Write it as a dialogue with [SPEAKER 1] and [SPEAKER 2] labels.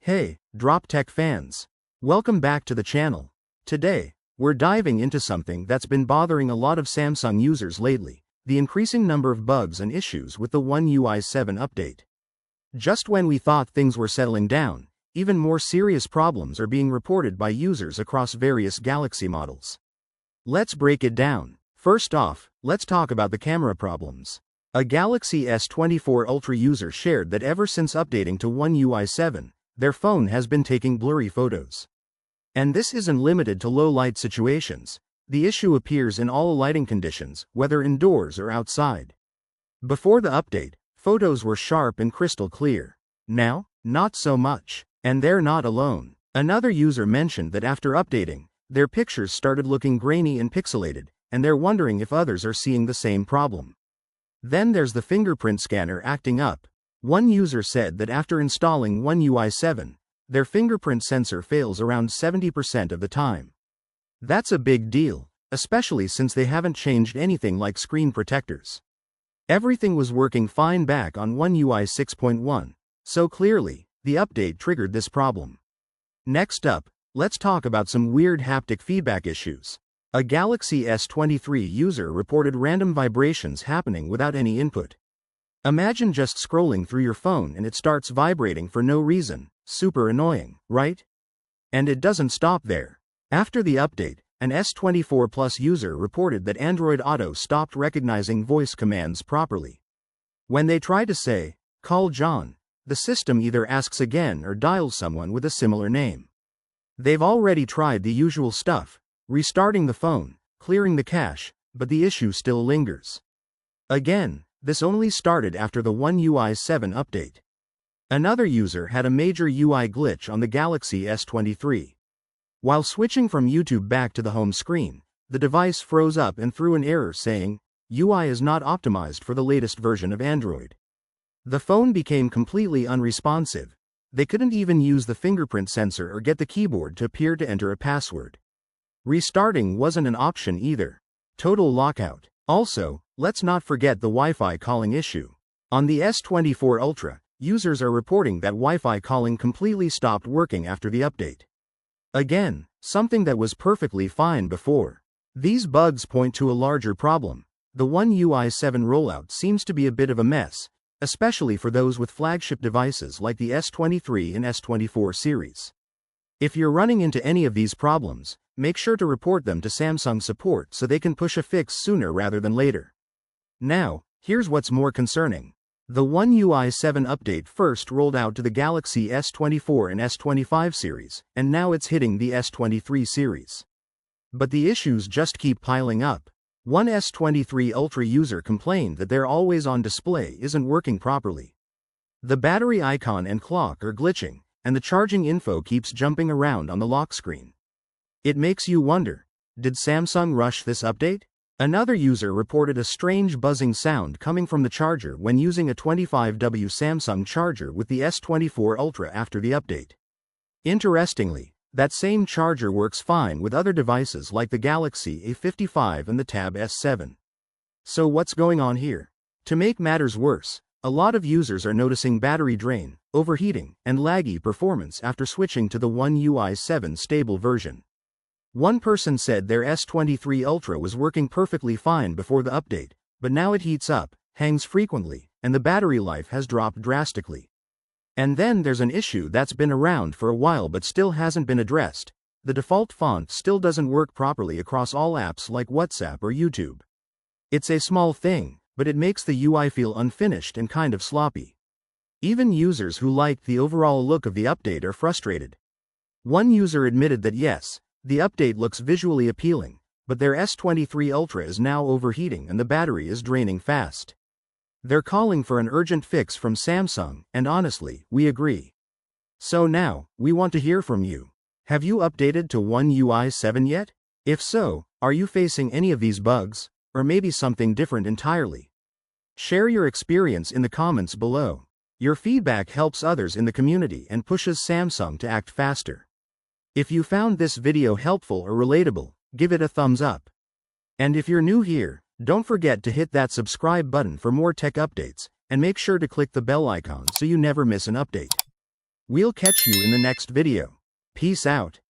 [SPEAKER 1] Hey, Drop Tech fans! Welcome back to the channel. Today, we're diving into something that's been bothering a lot of Samsung users lately, the increasing number of bugs and issues with the One UI 7 update. Just when we thought things were settling down, even more serious problems are being reported by users across various Galaxy models. Let's break it down. First off, let's talk about the camera problems. A Galaxy S24 Ultra user shared that ever since updating to One UI 7, their phone has been taking blurry photos. And this isn't limited to low-light situations. The issue appears in all lighting conditions, whether indoors or outside. Before the update, photos were sharp and crystal clear. Now, not so much. And they're not alone. Another user mentioned that after updating, their pictures started looking grainy and pixelated, and they're wondering if others are seeing the same problem. Then there's the fingerprint scanner acting up. One user said that after installing One UI 7, their fingerprint sensor fails around 70% of the time. That's a big deal, especially since they haven't changed anything like screen protectors. Everything was working fine back on One UI 6.1, so clearly, the update triggered this problem. Next up, let's talk about some weird haptic feedback issues. A Galaxy S23 user reported random vibrations happening without any input. Imagine just scrolling through your phone and it starts vibrating for no reason. Super annoying, right? And it doesn't stop there. After the update, an S24 Plus user reported that Android Auto stopped recognizing voice commands properly. When they try to say, "Call John," the system either asks again or dials someone with a similar name. They've already tried the usual stuff, restarting the phone, clearing the cache, but the issue still lingers. Again, this only started after the One UI 7 update. Another user had a major UI glitch on the Galaxy S23. While switching from YouTube back to the home screen, the device froze up and threw an error saying, "UI is not optimized for the latest version of Android." The phone became completely unresponsive. They couldn't even use the fingerprint sensor or get the keyboard to appear to enter a password. Restarting wasn't an option either. Total lockout. Also, let's not forget the Wi-Fi calling issue. On the S24 Ultra, users are reporting that Wi-Fi calling completely stopped working after the update. Again, something that was perfectly fine before. These bugs point to a larger problem. The One UI 7 rollout seems to be a bit of a mess, especially for those with flagship devices like the S23 and S24 series. If you're running into any of these problems, make sure to report them to Samsung support so they can push a fix sooner rather than later. Now, here's what's more concerning. The One UI 7 update first rolled out to the Galaxy S24 and S25 series, and now it's hitting the S23 series. But the issues just keep piling up. One S23 Ultra user complained that their always-on display isn't working properly. The battery icon and clock are glitching, and the charging info keeps jumping around on the lock screen. It makes you wonder, did Samsung rush this update? Another user reported a strange buzzing sound coming from the charger when using a 25W Samsung charger with the S24 Ultra after the update. Interestingly, that same charger works fine with other devices like the Galaxy A55 and the Tab S7. So what's going on here? To make matters worse, a lot of users are noticing battery drain, overheating, and laggy performance after switching to the One UI 7 stable version. One person said their S23 Ultra was working perfectly fine before the update, but now it heats up, hangs frequently, and the battery life has dropped drastically. And then there's an issue that's been around for a while but still hasn't been addressed. The default font still doesn't work properly across all apps like WhatsApp or YouTube. It's a small thing, but it makes the UI feel unfinished and kind of sloppy. Even users who liked the overall look of the update are frustrated. One user admitted that yes, the update looks visually appealing, but their S23 Ultra is now overheating and the battery is draining fast. They're calling for an urgent fix from Samsung, and honestly, we agree. So now, we want to hear from you. Have you updated to One UI 7 yet? If so, are you facing any of these bugs, or maybe something different entirely? Share your experience in the comments below. Your feedback helps others in the community and pushes Samsung to act faster. If you found this video helpful or relatable, give it a thumbs up. And if you're new here, don't forget to hit that subscribe button for more tech updates, and make sure to click the bell icon so you never miss an update. We'll catch you in the next video. Peace out.